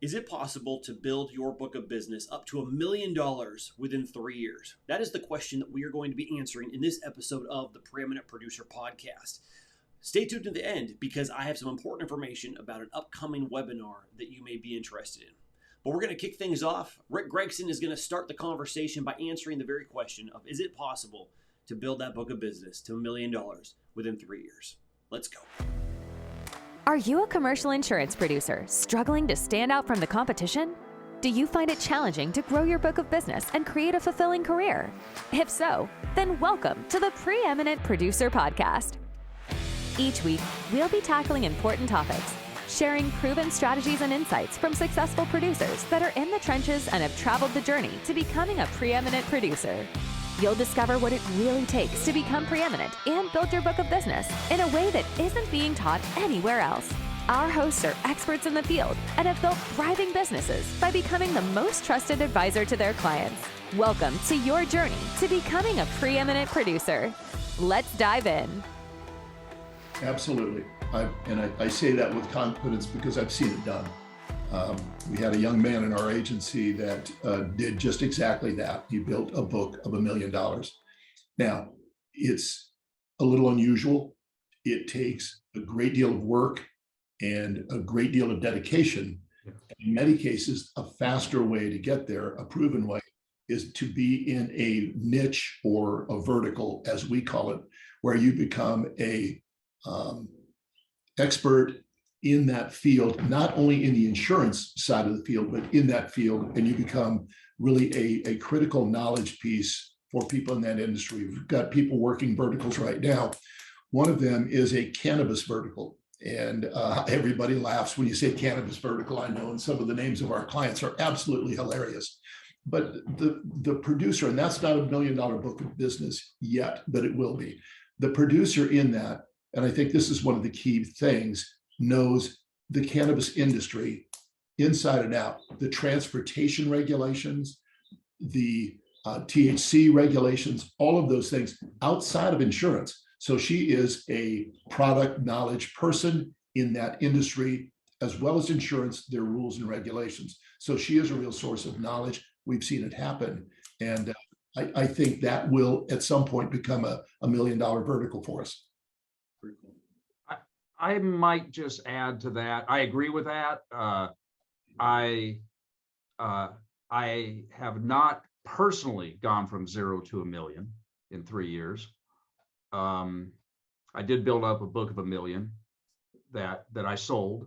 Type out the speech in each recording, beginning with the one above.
Is it possible to build your book of business up to $1 million within 3 years? That is the question that we are going to be answering in this episode of the Preeminent Producer Podcast. Stay tuned to the end because I have some important information about an upcoming webinar that you may be interested in. But we're going to kick things off. Rick Gregson is going to start the conversation by answering the very question of, is it possible to build that book of business to $1 million within 3 years? Let's go. Are you a commercial insurance producer struggling to stand out from the competition? Do you find it challenging to grow your book of business and create a fulfilling career? If so, then welcome to the Preeminent Producer Podcast. Each week, we'll be tackling important topics, sharing proven strategies and insights from successful producers that are in the trenches and have traveled the journey to becoming a preeminent producer. You'll discover what it really takes to become preeminent and build your book of business in a way that isn't being taught anywhere else. Our hosts are experts in the field and have built thriving businesses by becoming the most trusted advisor to their clients. Welcome to your journey to becoming a preeminent producer. Let's dive in. Absolutely. I say that with confidence because I've seen it done. We had a young man in our agency that did just exactly that. He built a book of $1 million. Now, it's a little unusual. It takes a great deal of work and a great deal of dedication. In many cases, a faster way to get there, a proven way, is to be in a niche or a vertical, as we call it, where you become a expert in that field, not only in the insurance side of the field, but in that field, and you become really a critical knowledge piece for people in that industry. We've got people working verticals right now. One of them is a cannabis vertical, and everybody laughs when you say cannabis vertical, I know, and some of the names of our clients are absolutely hilarious. But the producer, and that's not $1 million book of business yet, but it will be. The producer in that, and I think this is one of the key things, knows the cannabis industry inside and out, the transportation regulations, the THC regulations, all of those things outside of insurance. So she is a product knowledge person in that industry, as well as insurance, their rules and regulations. So she is a real source of knowledge. We've seen it happen. And I think that will at some point become a $1 million vertical for us. I might just add to that. I agree with that. I have not personally gone from 0 to $1 million in 3 years. I did build up a book of $1 million that I sold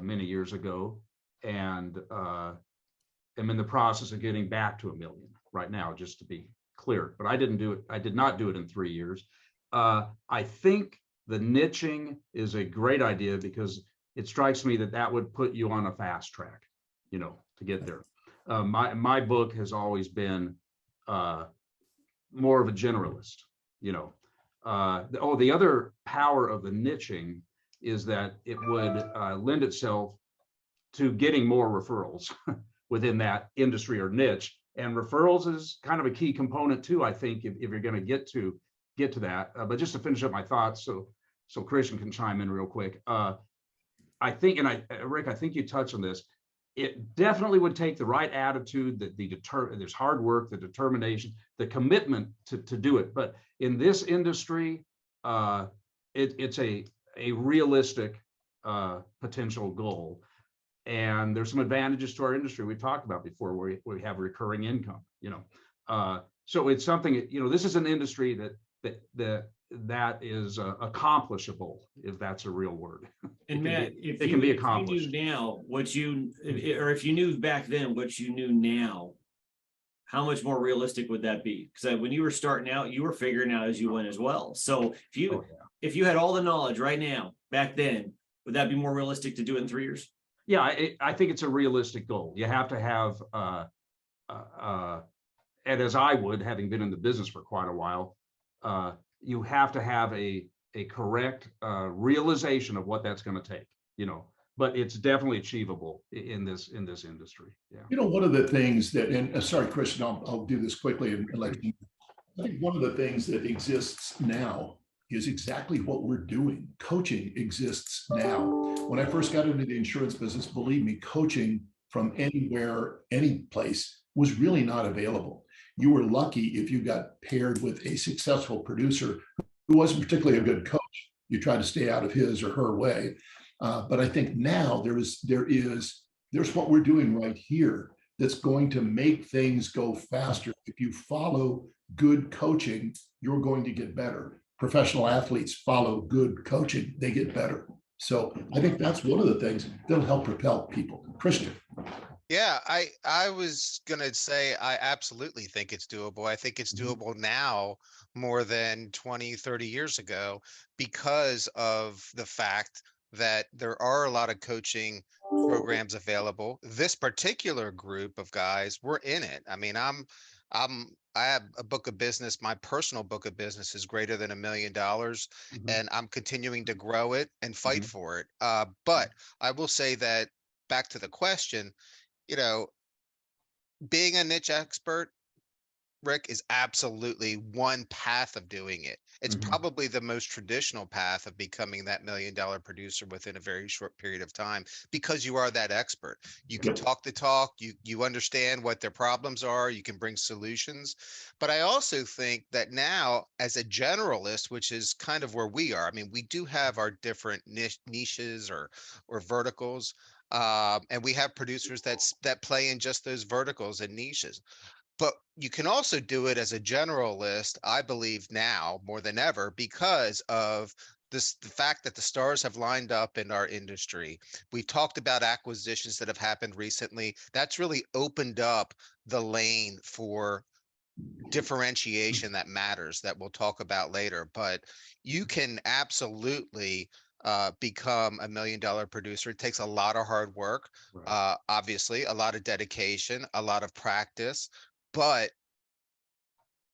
many years ago, and am in the process of getting back to $1 million right now, just to be clear. But I didn't do it. I did not do it in 3 years. I think the niching is a great idea because it strikes me that would put you on a fast track, to get there. My book has always been more of a generalist, the other power of the niching is that it would lend itself to getting more referrals within that industry or niche. And referrals is kind of a key component too, I think, if you're going to get to that. But just to finish up my thoughts, so Christian can chime in real quick. I think, Rick, I think you touched on this. It definitely would take the right attitude, there's hard work, the determination, the commitment to do it. But in this industry, it's a realistic potential goal. And there's some advantages to our industry we talked about before, where we have recurring income. So it's something. This is an industry that is accomplishable, if that's a real word. And Matt, if you knew now if you knew back then what you knew now, how much more realistic would that be? Because when you were starting out, you were figuring out as you went as well. So if you had all the knowledge right now back then, would that be more realistic to do it in 3 years? Yeah, I think it's a realistic goal. You have to have, and as I would, having been in the business for quite a while, you have to have a correct realization of what that's going to take, but it's definitely achievable in this industry. Yeah. One of the things that, and sorry, Christian, I'll do this quickly and let you. I think one of the things that exists now is exactly what we're doing. Coaching exists now. When I first got into the insurance business, believe me, coaching from anywhere, any place was really not available. You were lucky if you got paired with a successful producer who wasn't particularly a good coach. You try to stay out of his or her way. But I think now there's what we're doing right here that's going to make things go faster. If you follow good coaching, you're going to get better. Professional athletes follow good coaching, they get better. So I think that's one of the things that'll help propel people. Christian. Yeah, I was gonna say I absolutely think it's doable. I think it's doable now more than 20, 30 years ago because of the fact that there are a lot of coaching programs available. This particular group of guys, we're in it. I mean, I have a book of business. My personal book of business is greater than $1 million, and I'm continuing to grow it and fight for it. But I will say that back to the question, you know, being a niche expert, Rick, is absolutely one path of doing it. It's probably the most traditional path of becoming that $1 million producer within a very short period of time because you are that expert. You can talk the talk, you understand what their problems are, you can bring solutions. But I also think that now as a generalist, which is kind of where we are, I mean, we do have our different niches or verticals. And we have producers that play in just those verticals and niches. But you can also do it as a generalist, I believe now more than ever, because of the fact that the stars have lined up in our industry. We talked about acquisitions that have happened recently. That's really opened up the lane for differentiation that matters that we'll talk about later. But you can absolutely become $1 million producer. It takes a lot of hard work, obviously, a lot of dedication, a lot of practice. But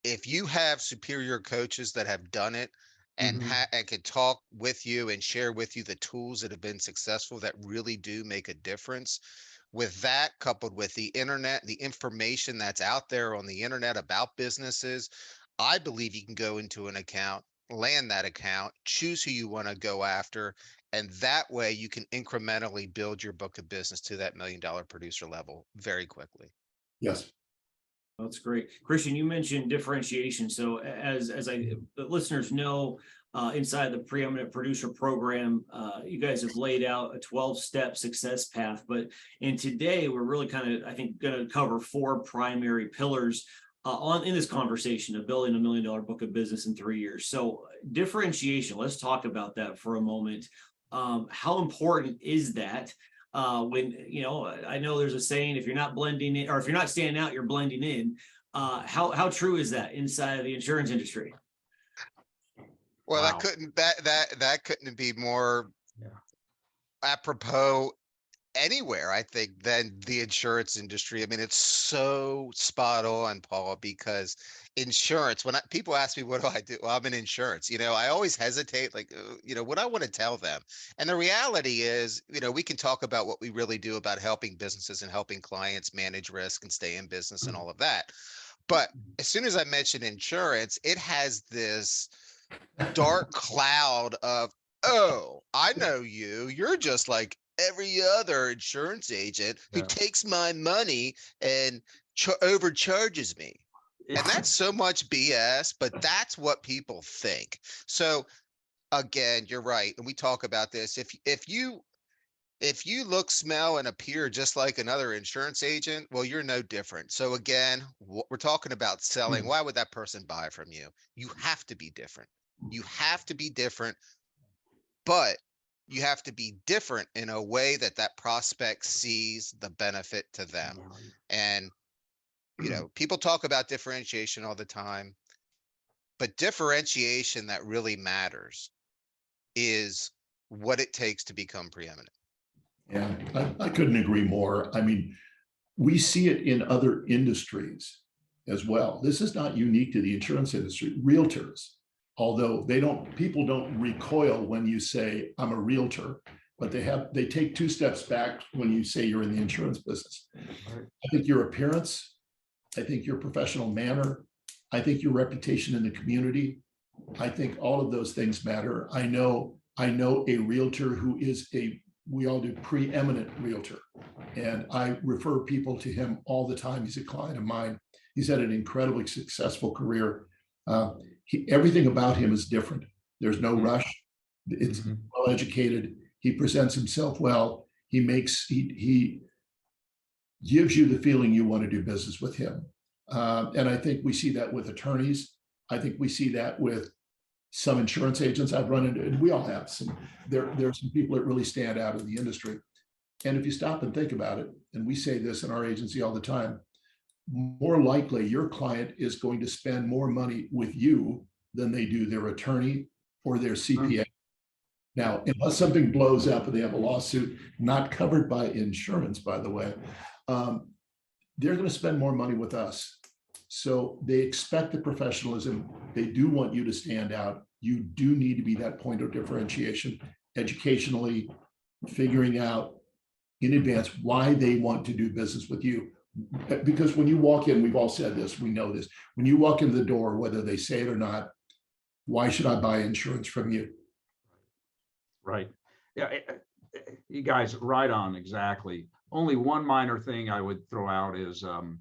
if you have superior coaches that have done it and can talk with you and share with you the tools that have been successful that really do make a difference, with that coupled with the internet, the information that's out there on the internet about businesses, I believe you can go into an account, land that account, choose who you want to go after, and that way you can incrementally build your book of business to that $1 million producer level very quickly. Yes. That's great. Christian, you mentioned differentiation. So as the listeners know, inside the Preeminent Producer Program, you guys have laid out a 12-step success path. But today we're really kind of, I think, going to cover 4 primary pillars in this conversation of building $1 million book of business in 3 years. So differentiation, let's talk about that for a moment. How important is that? When, I know there's a saying, if you're not blending in, or if you're not standing out, you're blending in. How true is that inside of the insurance industry? Well, wow. that couldn't be more apropos anywhere, I think, than the insurance industry. I mean, it's so spot on, Paul, because insurance, when people ask me, what do I do? Well, I'm in insurance. I always hesitate, like, what I want to tell them. And the reality is, we can talk about what we really do about helping businesses and helping clients manage risk and stay in business and all of that. But as soon as I mention insurance, it has this dark cloud of, oh, I know you're just like every other insurance agent who takes my money and overcharges me. And that's so much BS, but that's what people think. So again, you're right. And we talk about this. If you look, smell, and appear just like another insurance agent, well, you're no different. So again, what we're talking about selling, why would that person buy from you? You have to be different. You have to be different, but you have to be different in a way that prospect sees the benefit to them. And, people talk about differentiation all the time, but differentiation that really matters is what it takes to become preeminent. Yeah, I couldn't agree more. I mean, we see it in other industries as well. This is not unique to the insurance industry. Realtors, although people don't recoil when you say I'm a realtor, but they take 2 steps back when you say you're in the insurance business. I think your appearance, I think your professional manner, I think your reputation in the community, I think all of those things matter. I know a realtor who is a we all do Preeminent Realtor. And I refer people to him all the time. He's a client of mine. He's had an incredibly successful career. Everything about him is different. There's no rush. It's well educated. He presents himself well. He gives you the feeling you want to do business with him. And I think we see that with attorneys. I think we see that with some insurance agents I've run into, and we all have some. There are some people that really stand out in the industry. And if you stop and think about it, and we say this in our agency all the time, more likely your client is going to spend more money with you than they do their attorney or their CPA. Now, unless something blows up and they have a lawsuit not covered by insurance, by the way, they're going to spend more money with us. So they expect the professionalism. They do want you to stand out. You do need to be that point of differentiation educationally, figuring out in advance why they want to do business with you. Because when you walk in, we've all said this, we know this. When you walk into the door, whether they say it or not, why should I buy insurance from you? Right. Yeah, you guys, right on, exactly. Only one minor thing I would throw out is, and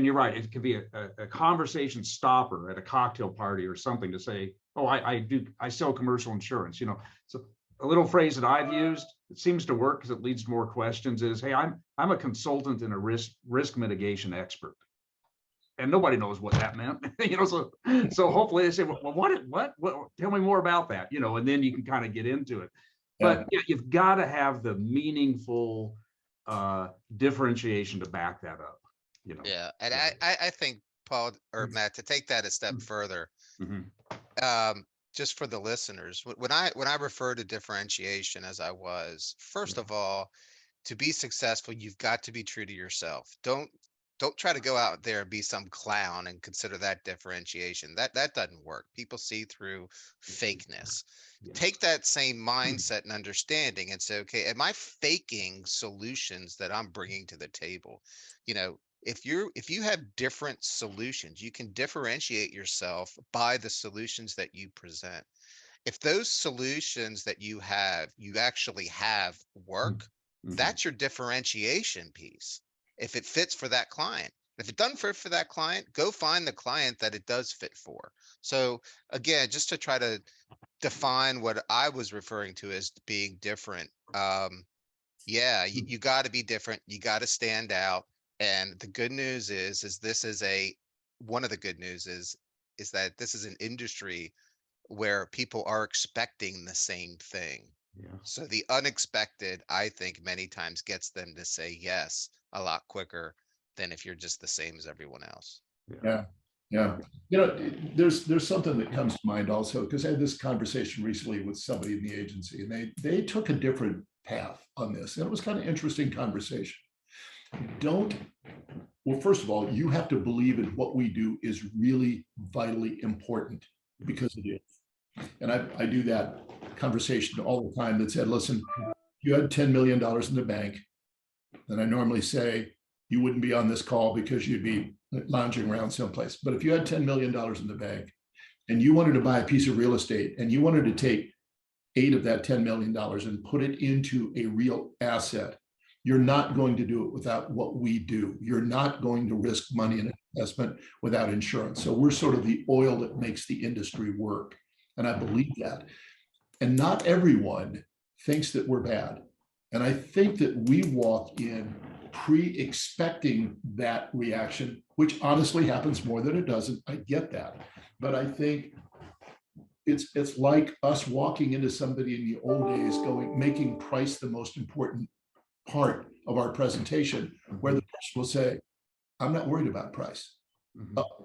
you're right, it could be a conversation stopper at a cocktail party or something to say, oh, I sell commercial insurance, So a little phrase that I've used, it seems to work because it leads to more questions is, hey, I'm a consultant and a risk mitigation expert. And nobody knows what that meant, so hopefully they say, well, what, tell me more about that, and then you can kind of get into it. But yeah, you've got to have the meaningful differentiation to back that up, Yeah, and I think, Paul or Matt, to take that a step further, just for the listeners, when I refer to differentiation as I was, first of all, to be successful, you've got to be true to yourself. Don't try to go out there and be some clown and consider that differentiation. That doesn't work. People see through fakeness. Take that same mindset and understanding and say, okay, am I faking solutions that I'm bringing to the table? If you have different solutions, you can differentiate yourself by the solutions that you present. If those solutions that you actually have work, that's your differentiation piece. If it fits for that client. If it doesn't fit for that client, go find the client that it does fit for. So again, just to try to define what I was referring to as being different. You got to be different. You got to stand out. And the good news is one of the good news is that this is an industry where people are expecting the same thing. Yeah. So the unexpected, I think, many times gets them to say yes a lot quicker than if you're just the same as everyone else. Yeah. There's something that comes to mind also, because I had this conversation recently with somebody in the agency, and they took a different path on this. And it was kind of interesting conversation. Well, first of all, you have to believe in what we do is really vitally important, because it is. And I do that conversation all the time that said, listen, if you had $10 million in the bank, then I normally say you wouldn't be on this call because you'd be lounging around someplace. But if you had $10 million in the bank and you wanted to buy a piece of real estate and you wanted to take 8 of that $10 million and put it into a real asset, you're not going to do it without what we do. You're not going to risk money in investment without insurance. So we're sort of the oil that makes the industry work. And I believe that. And not everyone thinks that we're bad. And I think that we walk in pre-expecting that reaction, which honestly happens more than it doesn't. I get that. But I think it's like us walking into somebody in the old days making price the most important part of our presentation, where the person will say, I'm not worried about price.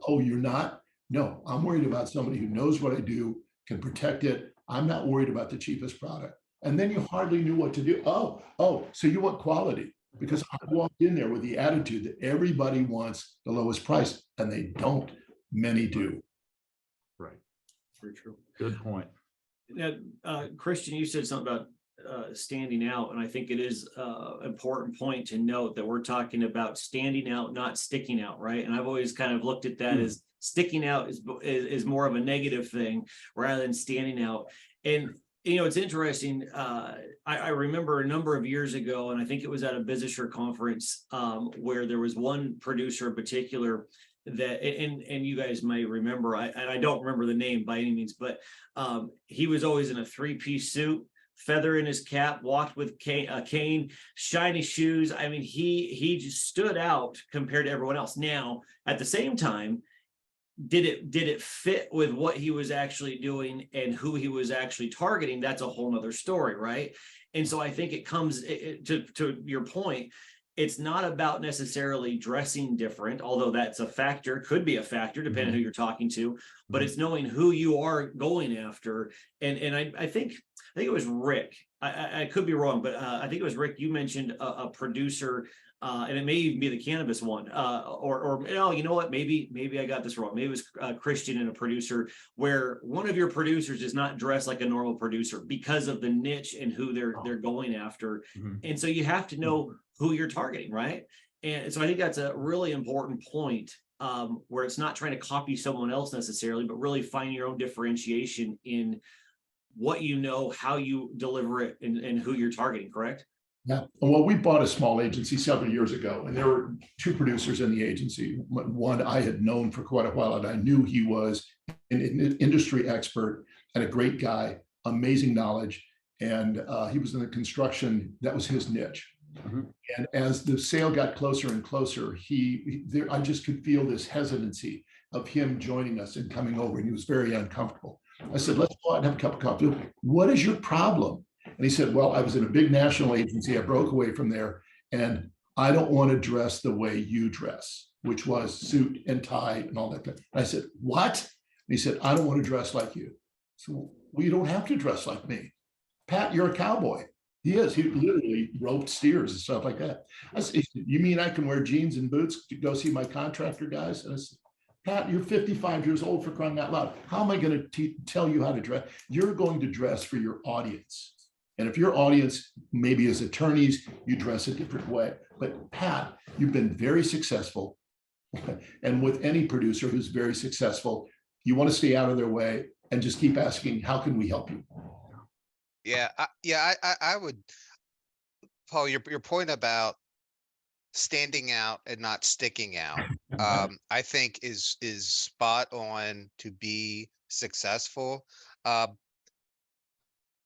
Oh, you're not? No, I'm worried about somebody who knows what I do, can protect it. I'm not worried about the cheapest product. And then you hardly knew what to do. Oh, so you want quality, because I walked in there with the attitude that everybody wants the lowest price, and they don't. Many do. Right. Very true. Good point. Now, Christian, you said something about standing out, and I think it is an important point to note that we're talking about standing out, not sticking out, right? And I've always kind of looked at that as sticking out is more of a negative thing rather than standing out. And It's interesting. I remember a number of years ago, and I think it was at a Business conference, where there was one producer in particular that, and you guys may remember, and I don't remember the name by any means, but he was always in a three-piece suit, feather in his cap, walked with a cane, shiny shoes. I mean, he just stood out compared to everyone else. Now, at the same time, did it fit with what he was actually doing and who he was actually targeting? That's a whole nother story, right? And so I think it comes to your point. It's not about necessarily dressing different, although that's a factor, could be a factor depending on who you're talking to, but it's knowing who you are going after. And I think it was Rick. I could be wrong, but I think it was Rick. You mentioned a producer, and it may even be the cannabis one, or you know what? Maybe I got this wrong. Maybe it was Christian and a producer, where one of your producers does not dress like a normal producer because of the niche and who they're going after, and so you have to know who you're targeting, right? And so I think that's a really important point, where it's not trying to copy someone else necessarily, but really find your own differentiation in what you know, how you deliver it, and who you're targeting, correct? Yeah. Well, we bought a small agency several years ago, and there were two producers in the agency. One I had known for quite a while, and I knew he was an industry expert and a great guy, amazing knowledge. And he was in the construction. That was his niche. And as the sale got closer and closer, I just could feel this hesitancy of him joining us and coming over, and he was very uncomfortable. I said, let's go out and have a cup of coffee. What is your problem? And he said, well, I was in a big national agency. I broke away from there, and I don't want to dress the way you dress, which was suit and tie and all that. And I said, what? And he said, I don't want to dress like you. So, well, you don't have to dress like me. Pat, you're a cowboy. He is. He literally roped steers and stuff like that. I said, you mean I can wear jeans and boots to go see my contractor guys? And I said, Pat, you're 55 years old, for crying out loud. How am I going to tell you how to dress? You're going to dress for your audience. And if your audience maybe is attorneys, you dress a different way. But Pat, you've been very successful. And with any producer who's very successful, you want to stay out of their way and just keep asking, how can we help you? Yeah, I would, Paul, your point about standing out and not sticking out, I think is spot on to be successful.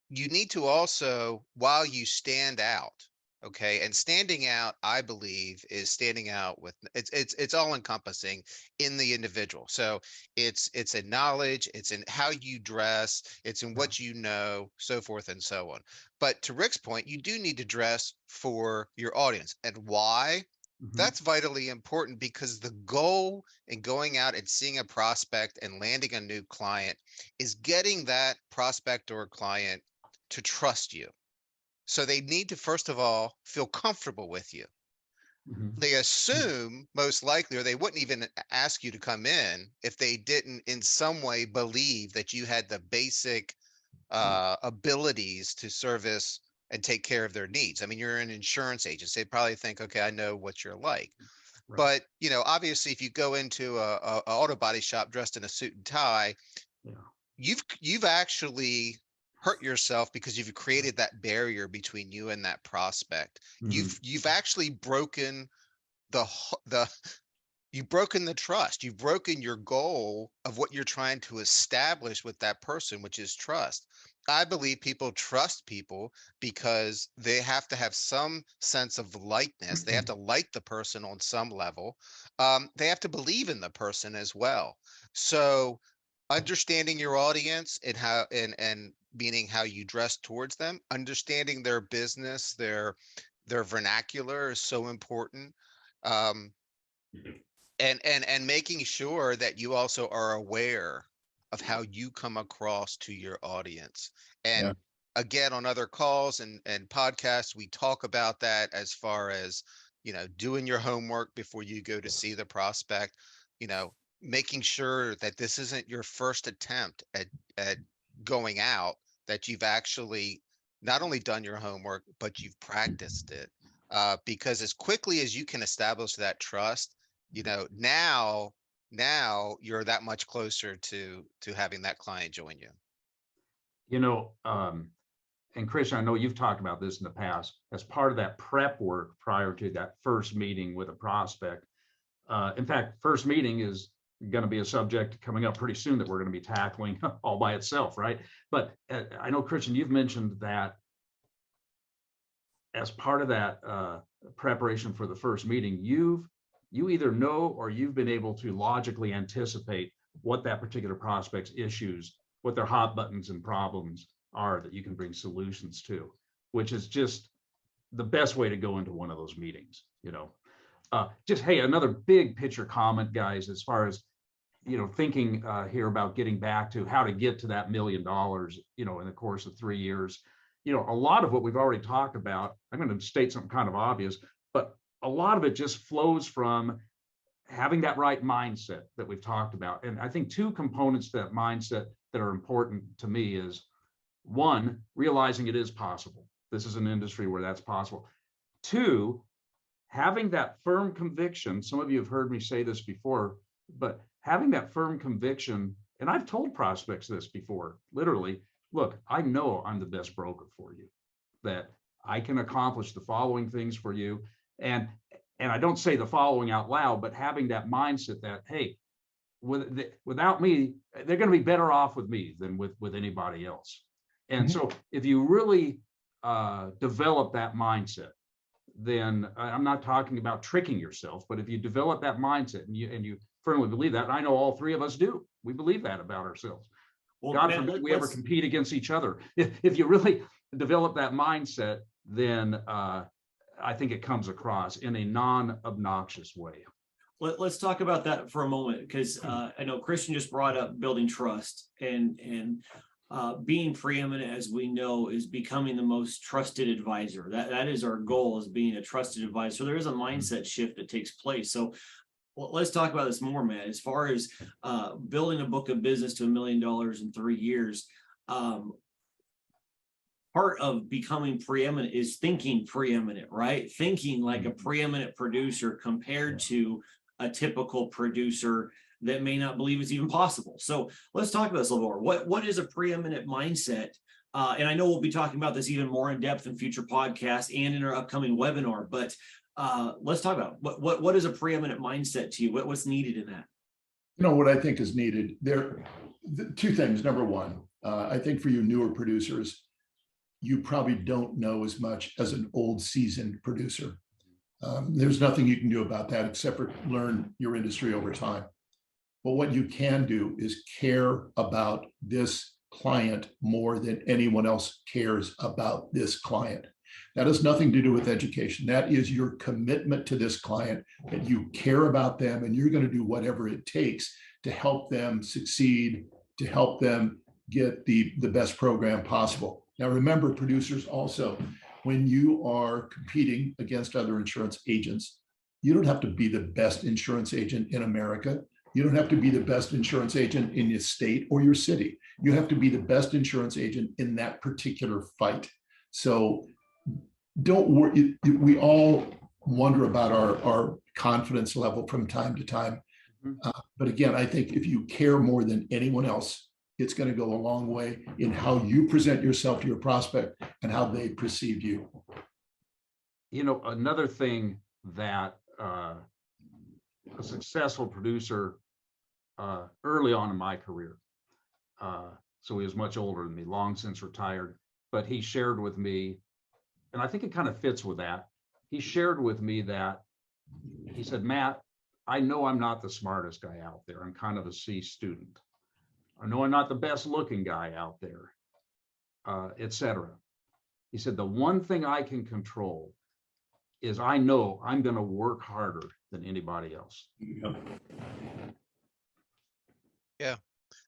You need to also, while you stand out, okay, and standing out, I believe, is standing out with it's all encompassing in the individual. So it's in knowledge, it's in how you dress, it's in what you know, so forth and so on. But to Rick's point, you do need to dress for your audience. And why? That's vitally important, because the goal in going out and seeing a prospect and landing a new client is getting that prospect or client to trust you. So they need to, first of all, feel comfortable with you. They assume, most likely, or they wouldn't even ask you to come in if they didn't in some way believe that you had the basic abilities to service and take care of their needs. I mean, you're an insurance agent. They probably think, okay, I know what you're like. Right. But, obviously, if you go into a auto body shop dressed in a suit and tie, you've actually hurt yourself, because you've created that barrier between you and that prospect. You've actually broken you've broken the trust. You've broken your goal of what you're trying to establish with that person, which is trust. I believe people trust people because they have to have some sense of likeness. They have to like the person on some level. They have to believe in the person as well. So understanding your audience and how and meaning how you dress towards them, understanding their business, their vernacular is so important. And making sure that you also are aware of how you come across to your audience. And again, on other calls and podcasts, we talk about that, as far as, doing your homework before you go to see the prospect, making sure that this isn't your first attempt at going out, that you've actually not only done your homework, but you've practiced it. Because as quickly as you can establish that trust, now you're that much closer to having that client join you. You know, and Christian, I know you've talked about this in the past as part of that prep work prior to that first meeting with a prospect. In fact, first meeting is going to be a subject coming up pretty soon that we're going to be tackling all by itself, right? But I know, Christian, you've mentioned that as part of that preparation for the first meeting, you either know or you've been able to logically anticipate what that particular prospect's issues, what their hot buttons and problems are that you can bring solutions to, which is just the best way to go into one of those meetings. Just, hey, another big picture comment, guys, as far as thinking here about getting back to how to get to that $1 million in the course of 3 years. A lot of what we've already talked about, I'm going to state something kind of obvious, but a lot of it just flows from having that right mindset that we've talked about. And I think two components to that mindset that are important to me is, one, realizing it is possible. This is an industry where that's possible. Two, having that firm conviction. Some of you have heard me say this before, but having that firm conviction, and I've told prospects this before, literally, look, I know I'm the best broker for you, that I can accomplish the following things for you. And I don't say the following out loud, but having that mindset that, hey, without me, they're going to be better off with me than with anybody else. And so if you really develop that mindset, then I'm not talking about tricking yourself, but if you develop that mindset and you firmly believe that, and I know all three of us do, we believe that about ourselves. Well, God forbid we ever compete against each other. If you really develop that mindset, then I think it comes across in a non-obnoxious way. Let's talk about that for a moment, because I know Christian just brought up building trust, and being preeminent, as we know, is becoming the most trusted advisor. That is our goal, is being a trusted advisor. So there is a mindset shift that takes place. So let's talk about this more, Matt. As far as building a book of business to $1 million in 3 years, part of becoming preeminent is thinking preeminent, right? Thinking like a preeminent producer compared to a typical producer that may not believe it's even possible. So let's talk about this a little more. What is a preeminent mindset? And I know we'll be talking about this even more in depth in future podcasts and in our upcoming webinar, but let's talk about what is a preeminent mindset to you? What's needed in that? What I think is needed there, two things. Number one, I think for you newer producers, you probably don't know as much as an old seasoned producer. There's nothing you can do about that except for learn your industry over time. But what you can do is care about this client more than anyone else cares about this client. That has nothing to do with education. That is your commitment to this client, that you care about them and you're going to do whatever it takes to help them succeed, to help them get the best program possible. Now, remember, producers also, when you are competing against other insurance agents, you don't have to be the best insurance agent in America. You don't have to be the best insurance agent in your state or your city. You have to be the best insurance agent in that particular fight. So don't worry. We all wonder about our confidence level from time to time. But again, I think if you care more than anyone else, it's going to go a long way in how you present yourself to your prospect and how they perceive you. Another thing that a successful producer early on in my career, so he was much older than me, long since retired, but he shared with me, and I think it kind of fits with that. He shared with me that he said, Matt, I know I'm not the smartest guy out there. I'm kind of a C student. I know I'm not the best looking guy out there, etc. He said, the one thing I can control is I know I'm going to work harder than anybody else. Yeah.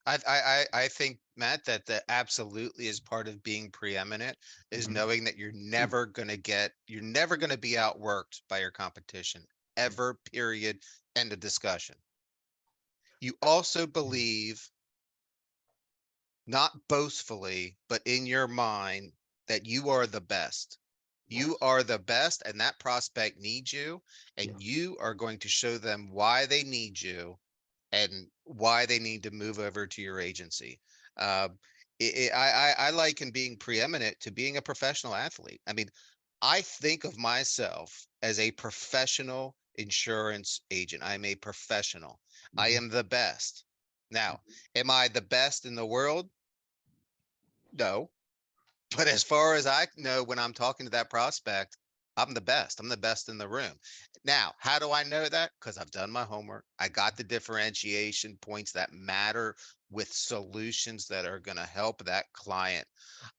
I think, Matt, that absolutely is part of being preeminent, is knowing that you're never going to be outworked by your competition ever, period, end of discussion. You also believe, not boastfully, but in your mind, that you are the best. You are the best, and that prospect needs you, and you are going to show them why they need you and why they need to move over to your agency. I liken being preeminent to being a professional athlete. I mean, I think of myself as a professional insurance agent. I'm a professional. I am the best. Now, am I the best in the world? No. But as far as I know, when I'm talking to that prospect, I'm the best. I'm the best in the room. Now, how do I know that? Because I've done my homework. I got the differentiation points that matter with solutions that are going to help that client.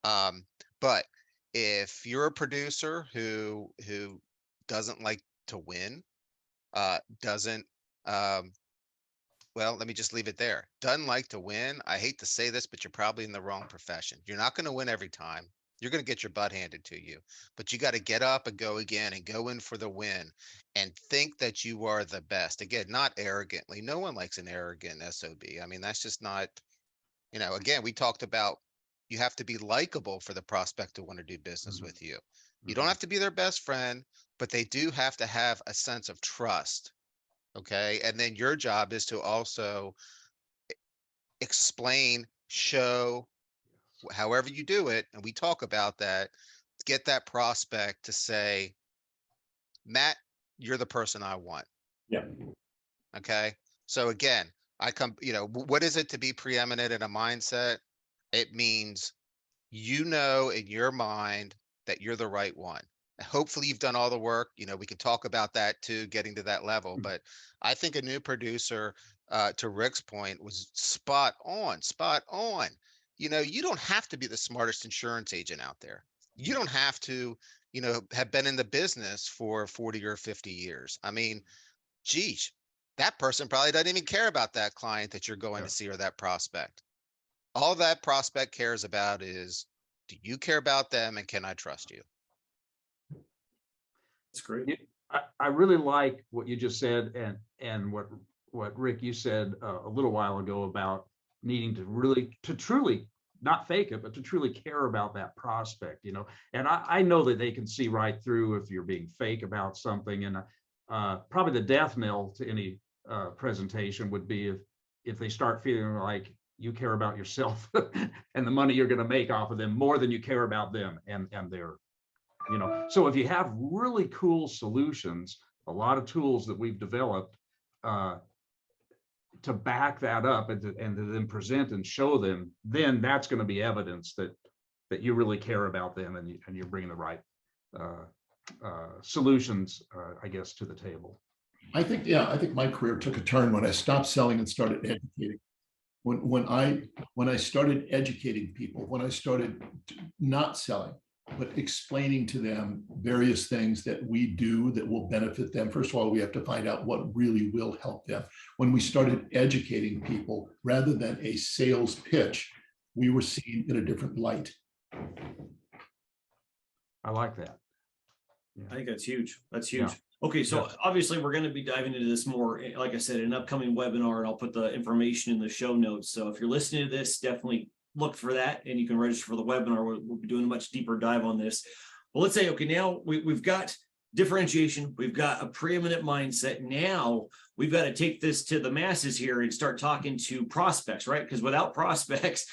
But if you're a producer who doesn't like to win, doesn't well, let me just leave it there. Doesn't like to win. I hate to say this, but you're probably in the wrong profession. You're not going to win every time. You're going to get your butt handed to you, but you got to get up and go again and go in for the win and think that you are the best. Again, not arrogantly. No one likes an arrogant SOB. I mean, that's just not, again, we talked about you have to be likable for the prospect to want to do business with you. You don't have to be their best friend, but they do have to have a sense of trust. Okay. And then your job is to also explain, show, however you do it. And we talk about that, get that prospect to say, Matt, you're the person I want. Yeah. Okay. So again, what is it to be preeminent in a mindset? It means, in your mind that you're the right one. Hopefully you've done all the work. We can talk about that too, getting to that level. But I think a new producer, to Rick's point, was spot on. You don't have to be the smartest insurance agent out there. You don't have to, have been in the business for 40 or 50 years. I mean, geez, that person probably doesn't even care about that client that you're going to see or that prospect. All that prospect cares about is, do you care about them and can I trust you? That's great. I really like what you just said, and what Rick, you said a little while ago about needing to truly not fake it, but to truly care about that prospect, and I know that they can see right through if you're being fake about something. And probably the death knell to any presentation would be if they start feeling like you care about yourself and the money you're going to make off of them more than you care about them and their. So if you have really cool solutions, a lot of tools that we've developed to back that up and to then present and show them, then that's going to be evidence that you really care about them and you're bringing the right solutions, I guess, to the table. I think my career took a turn when I stopped selling and started educating. When I started educating people, when I started not selling, but explaining to them various things that we do that will benefit them. First of all, we have to find out what really will help them. When we started educating people, rather than a sales pitch, we were seen in a different light. I like that. Yeah. I think that's huge. That's huge. Yeah. Okay, so obviously we're going to be diving into this more, like I said, in an upcoming webinar, and I'll put the information in the show notes. So if you're listening to this, definitely look for that, and you can register for the webinar. We'll be doing a much deeper dive on this. Well, let's say, okay, now we've got differentiation, we've got a preeminent mindset. Now we've got to take this to the masses here and start talking to prospects, right? Because without prospects,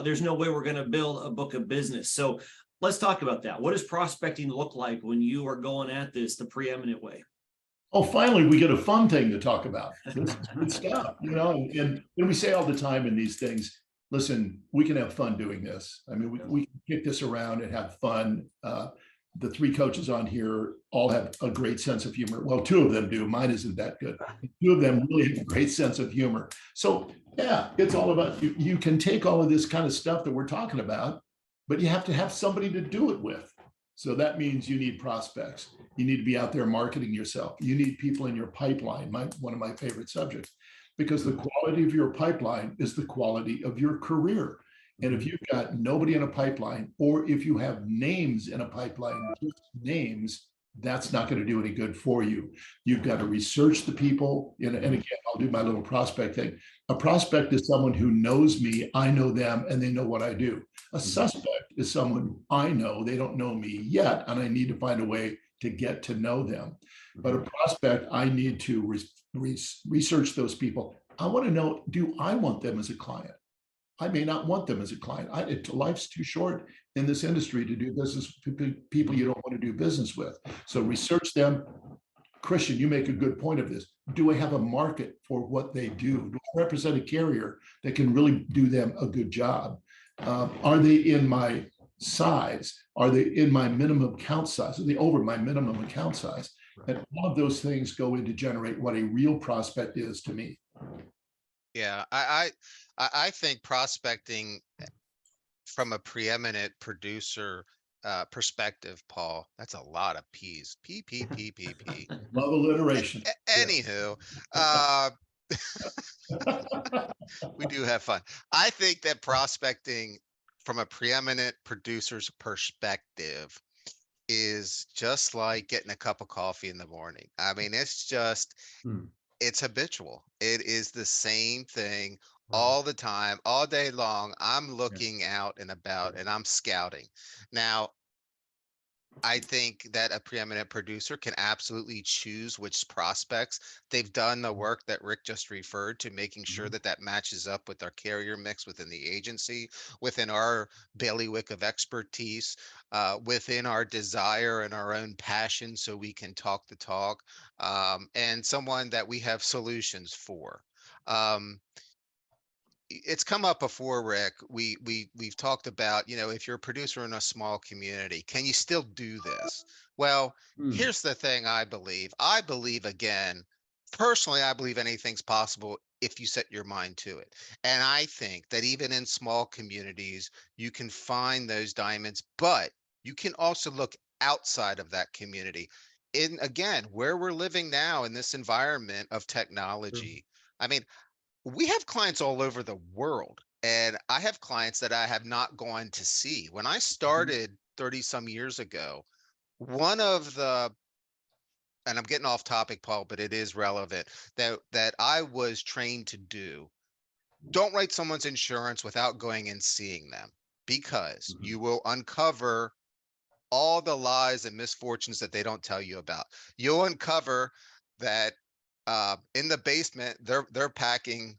there's no way we're going to build a book of business. So let's talk about that. What does prospecting look like when you are going at this the preeminent way? Oh, finally, we get a fun thing to talk about. This is good stuff, and we say all the time in these things, listen, we can have fun doing this. I mean, we can kick this around and have fun. The three coaches on here all have a great sense of humor. Well, two of them do. Mine isn't that good. Two of them really have a great sense of humor. So yeah, it's all about, you can take all of this kind of stuff that we're talking about, but you have to have somebody to do it with. So that means you need prospects. You need to be out there marketing yourself. You need people in your pipeline, one of my favorite subjects. Because the quality of your pipeline is the quality of your career. And if you've got nobody in a pipeline, or if you have names in a pipeline, just names, that's not going to do any good for you. You've got to research the people. And again, I'll do my little prospect thing. A prospect is someone who knows me, I know them, and they know what I do. A suspect is someone I know, they don't know me yet, and I need to find a way to get to know them. But a prospect, I need to research those people. I want to know, do I want them as a client? I may not want them as a client. Life's too short in this industry to do business with people you don't want to do business with. So research them. Christian, you make a good point of this. Do I have a market for what they do? Do I represent a carrier that can really do them a good job? Are they in my size? Are they in my minimum account size? Are they over my minimum account size? And all of those things go in to generate what a real prospect is to me. Yeah, I think prospecting from a preeminent producer perspective, Paul, that's a lot of P's. P, P, P, P, P. Love alliteration. Anywho, we do have fun. I think that prospecting from a preeminent producer's perspective is just like getting a cup of coffee in the morning. I mean, it's just, it's habitual. It is the same thing all the time, all day long. I'm looking out and about and I'm scouting. Now, I think that a preeminent producer can absolutely choose which prospects. They've done the work that Rick just referred to, making sure that that matches up with our carrier mix within the agency, within our bailiwick of expertise, within our desire and our own passion, so we can talk the talk, and someone that we have solutions for. It's come up before, Rick. We've talked about, if you're a producer in a small community, can you still do this? Well, here's the thing. I believe again, personally, I believe anything's possible if you set your mind to it. And I think that even in small communities, you can find those diamonds, but you can also look outside of that community. In, again, where we're living now in this environment of technology. I mean, we have clients all over the world, and I have clients that I have not gone to see. When I started 30 some years ago, one of the, and I'm getting off topic, Paul, but it is relevant, that I was trained to do: don't write someone's insurance without going and seeing them, because you will uncover all the lies and misfortunes that they don't tell you about. You'll uncover that in the basement, they're packing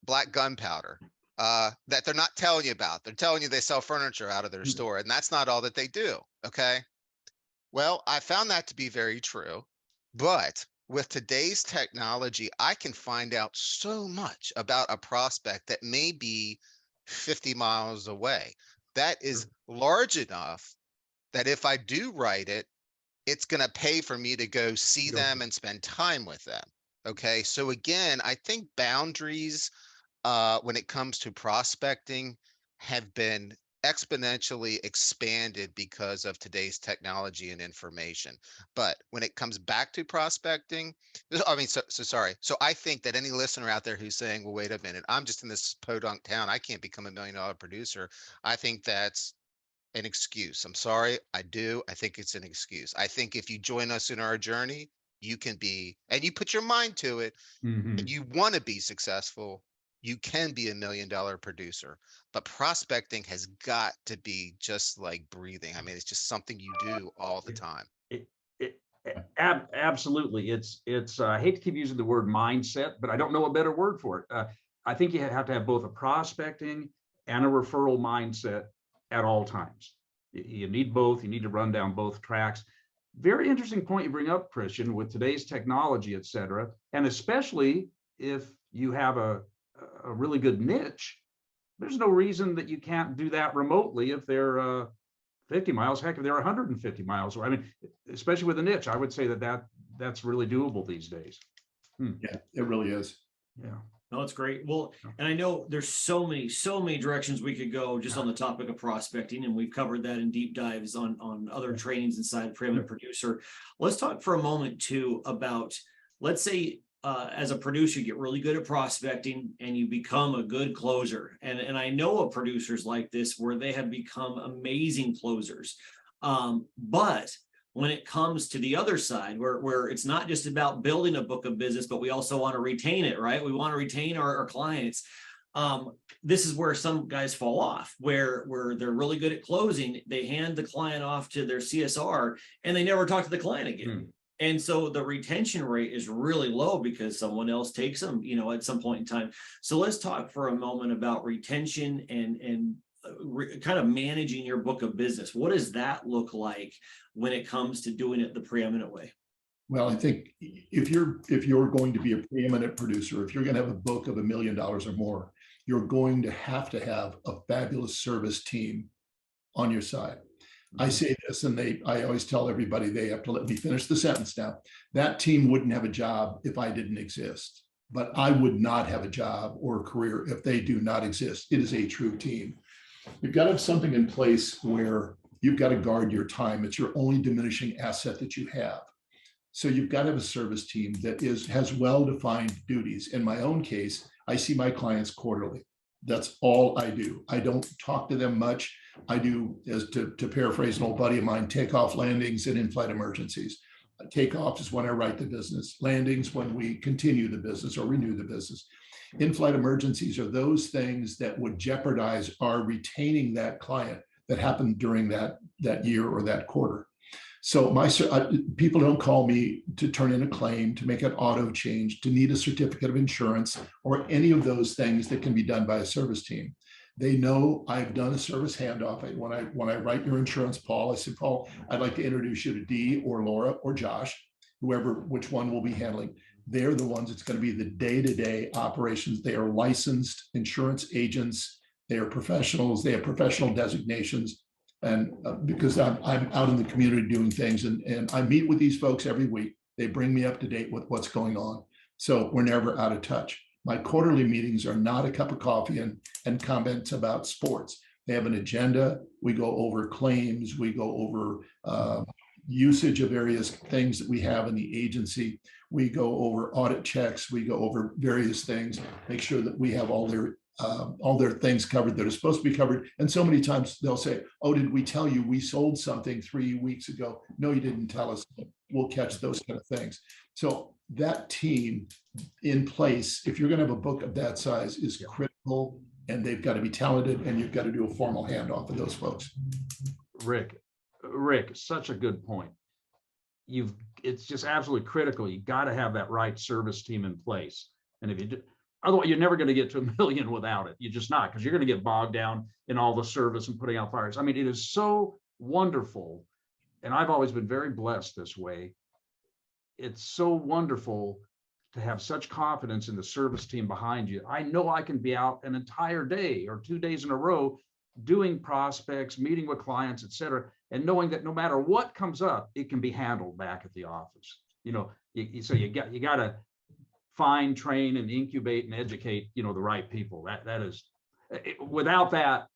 black gunpowder that they're not telling you about. They're telling you they sell furniture out of their store, and that's not all that they do. Okay. Well, I found that to be very true, but with today's technology, I can find out so much about a prospect that may be 50 miles away. That is large enough that if I do write it, it's going to pay for me to go see them and spend time with them. Okay. So again, I think boundaries when it comes to prospecting have been exponentially expanded because of today's technology and information. But when it comes back to prospecting, I mean, so sorry. So I think that any listener out there who's saying, well, wait a minute, I'm just in this podunk town, I can't become $1 million producer. I think that's an excuse. I'm sorry. I think it's an excuse. I think if you join us in our journey, you can be, and you put your mind to it, and you want to be successful, you can be $1 million producer. But prospecting has got to be just like breathing. I mean, it's just something you do all the time. Absolutely. It's I hate to keep using the word mindset, but I don't know a better word for it. I think you have to have both a prospecting and a referral mindset at all times. You need both. You need to run down both tracks. Very interesting point you bring up, Christian, with today's technology, et cetera, and especially if you have a really good niche. There's no reason that you can't do that remotely if they're 50 miles. Heck, if they're 150 miles. I mean, especially with a niche, I would say that's really doable these days. Yeah, it really is. Yeah. No, it's great. Well, and I know there's so many directions we could go just on the topic of prospecting, and we've covered that in deep dives on other trainings inside Preeminent Producer. Let's talk for a moment too about, let's say, as a producer, you get really good at prospecting and you become a good closer. And I know of producers like this where they have become amazing closers. But when it comes to the other side, where it's not just about building a book of business, but we also want to retain it, right? We want to retain our clients. This is where some guys fall off, where they're really good at closing. They hand the client off to their CSR and they never talk to the client again. And so the retention rate is really low because someone else takes them, at some point in time. So let's talk for a moment about retention and kind of managing your book of business. What does that look like when it comes to doing it the preeminent way? Well, I think if you're going to be a preeminent producer, if you're going to have a book of $1 million or more, you're going to have a fabulous service team on your side. I say this, and I always tell everybody they have to let me finish the sentence now. That team wouldn't have a job if I didn't exist, but I would not have a job or a career if they do not exist. It is a true team. You've got to have something in place where you've got to guard your time. It's your only diminishing asset that you have. So you've got to have a service team that has well-defined duties. In my own case, I see my clients quarterly. That's all I do. I don't talk to them much. I do, as to paraphrase an old buddy of mine, takeoff, landings, and in-flight emergencies. Takeoff is when I write the business. Landings when we continue the business or renew the business. In-flight emergencies are those things that would jeopardize our retaining that client that happened during that year or that quarter. So people don't call me to turn in a claim, to make an auto change, to need a certificate of insurance, or any of those things that can be done by a service team. They know I've done a service handoff. When I write your insurance, Paul, I said, Paul, I'd like to introduce you to Dee or Laura or Josh, which one will be handling. They're the ones that's going to be the day-to-day operations. They are licensed insurance agents. They are professionals. They have professional designations. And because I'm out in the community doing things, and I meet with these folks every week. They bring me up to date with what's going on. So we're never out of touch. My quarterly meetings are not a cup of coffee and comments about sports. They have an agenda. We go over claims. We go over usage of various things that we have in the agency. We go over audit checks. We go over various things, make sure that we have all their things covered that are supposed to be covered. And so many times they'll say, oh, did we tell you we sold something 3 weeks ago? No, you didn't tell us. We'll catch those kind of things. So that team in place, if you're going to have a book of that size, is critical, and they've got to be talented, and you've got to do a formal handoff of those folks. Rick, such a good point. It's just absolutely critical. You got to have that right service team in place. And if you do, otherwise, you're never going to get to $1 million without it. You're just not, because you're going to get bogged down in all the service and putting out fires. I mean, it is so wonderful. And I've always been very blessed this way. It's so wonderful to have such confidence in the service team behind you. I know I can be out an entire day or 2 days in a row doing prospects, meeting with clients, et cetera, and knowing that no matter what comes up, it can be handled back at the office. So you got to find, train, and incubate and educate, the right people. That is, without that,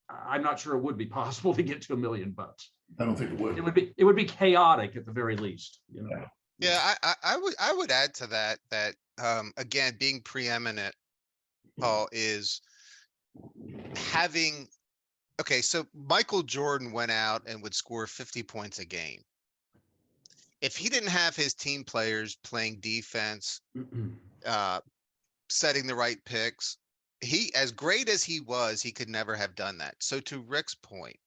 I'm not sure it would be possible to get to $1 million. I don't think it would. It would be chaotic at the very least. Yeah, I would add to that again, being preeminent, Paul, is having. Okay, so Michael Jordan went out and would score 50 points a game. If he didn't have his team players playing defense, setting the right picks, he, as great as he was, he could never have done that. So to Rick's point,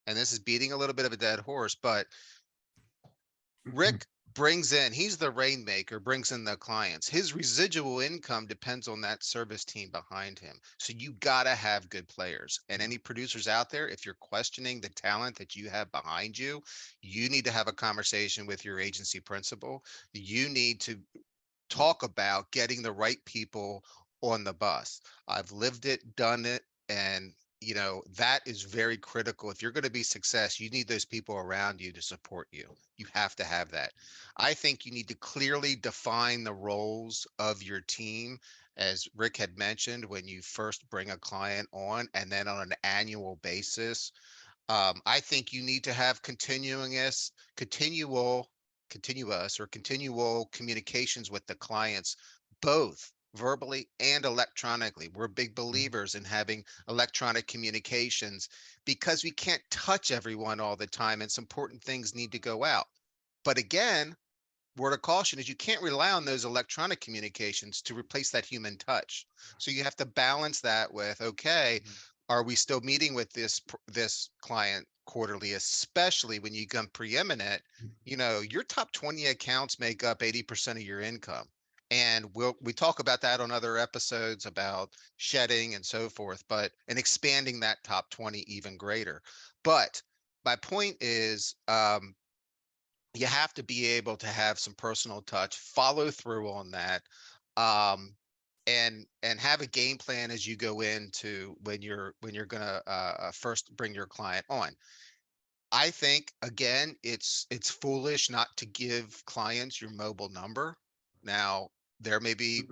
and this is beating a little bit of a dead horse, but Rick he's the rainmaker, brings in the clients. His residual income depends on that service team behind him. So you got to have good players. And any producers out there, if you're questioning the talent that you have behind you, you need to have a conversation with your agency principal. You need to talk about getting the right people on the bus. I've lived it, done it, and that is very critical. If you're going to be success, you need those people around you to support you. You have to have that. I think you need to clearly define the roles of your team, as Rick had mentioned, when you first bring a client on, and then on an annual basis. I think you need to have continual communications with the clients, both verbally and electronically. We're big believers in having electronic communications because we can't touch everyone all the time, and some important things need to go out. But again, word of caution is you can't rely on those electronic communications to replace that human touch. So you have to balance that with, okay, are we still meeting with this client quarterly, especially when you become preeminent. Your top 20 accounts make up 80% of your income. And we talk about that on other episodes about shedding and so forth, and expanding that top 20 even greater. But my point is, you have to be able to have some personal touch, follow through on that, and have a game plan as you go into when you're gonna first bring your client on. I think, again, it's foolish not to give clients your mobile number. Now, there may be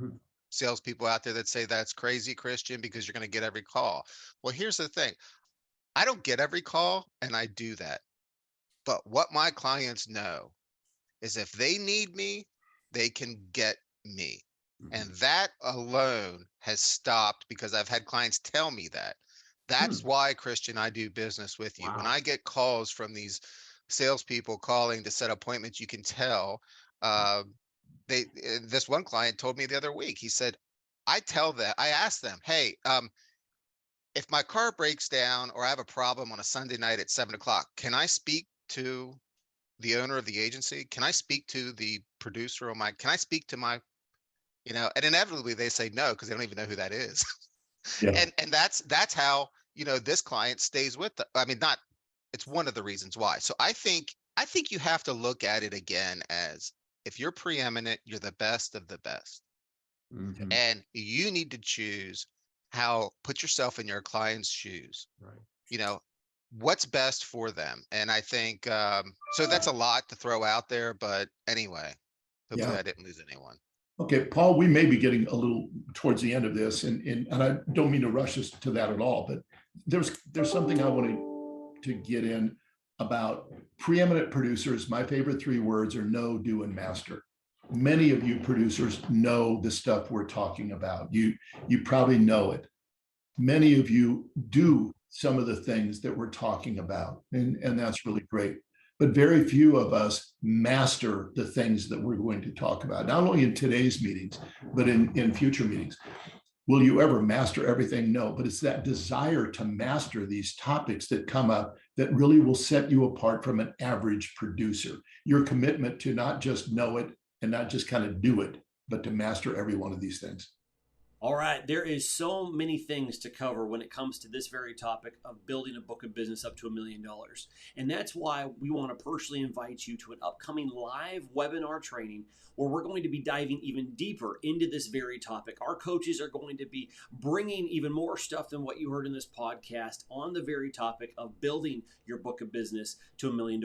salespeople out there that say that's crazy, Christian, because you're going to get every call. Well, here's the thing. I don't get every call, and I do that. But what my clients know is if they need me, they can get me. And that alone has stopped, because I've had clients tell me that. That's why, Christian, I do business with you. Wow. When I get calls from these salespeople calling to set appointments, you can tell. This one client told me the other week. He said, I asked them, hey, if my car breaks down or I have a problem on a Sunday night at 7:00, can I speak to the owner of the agency? Can I speak to the producer can I speak to my, and inevitably they say no, because they don't even know who that is. Yeah. And that's how, this client stays with it's one of the reasons why. So I think you have to look at it again as, if you're preeminent, you're the best of the best. Mhm. And you need to choose put yourself in your client's shoes. Right. What's best for them. And I think, so that's a lot to throw out there, but anyway, hopefully Yeah. I didn't lose anyone. Okay, Paul, we may be getting a little towards the end of this, and I don't mean to rush us to that at all, but there's something I wanted to get in about preeminent producers. My favorite 3 words are know, do, and master. Many of you producers know the stuff we're talking about. You probably know it. Many of you do some of the things that we're talking about, and that's really great. But very few of us master the things that we're going to talk about, not only in today's meetings, but in future meetings. Will you ever master everything? No, but it's that desire to master these topics that come up that really will set you apart from an average producer. Your commitment to not just know it and not just kind of do it, but to master every one of these things. All right, there is so many things to cover when it comes to this very topic of building a book of business up to $1 million. And that's why we want to personally invite you to an upcoming live webinar training where we're going to be diving even deeper into this very topic. Our coaches are going to be bringing even more stuff than what you heard in this podcast on the very topic of building your book of business to $1 million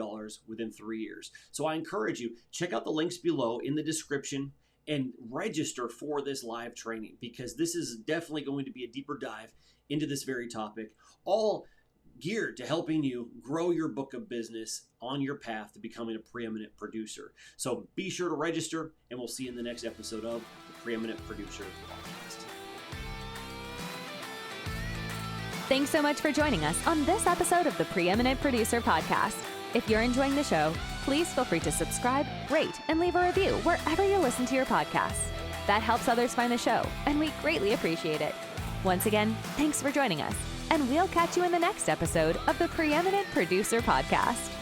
within 3 years. So I encourage you, check out the links below in the description and register for this live training, because this is definitely going to be a deeper dive into this very topic, all geared to helping you grow your book of business on your path to becoming a preeminent producer. So be sure to register, and we'll see you in the next episode of the Preeminent Producer Podcast. Thanks so much for joining us on this episode of the Preeminent Producer Podcast. If you're enjoying the show, please feel free to subscribe, rate, and leave a review wherever you listen to your podcasts. That helps others find the show, and we greatly appreciate it. Once again, thanks for joining us, and we'll catch you in the next episode of the Preeminent Producer Podcast.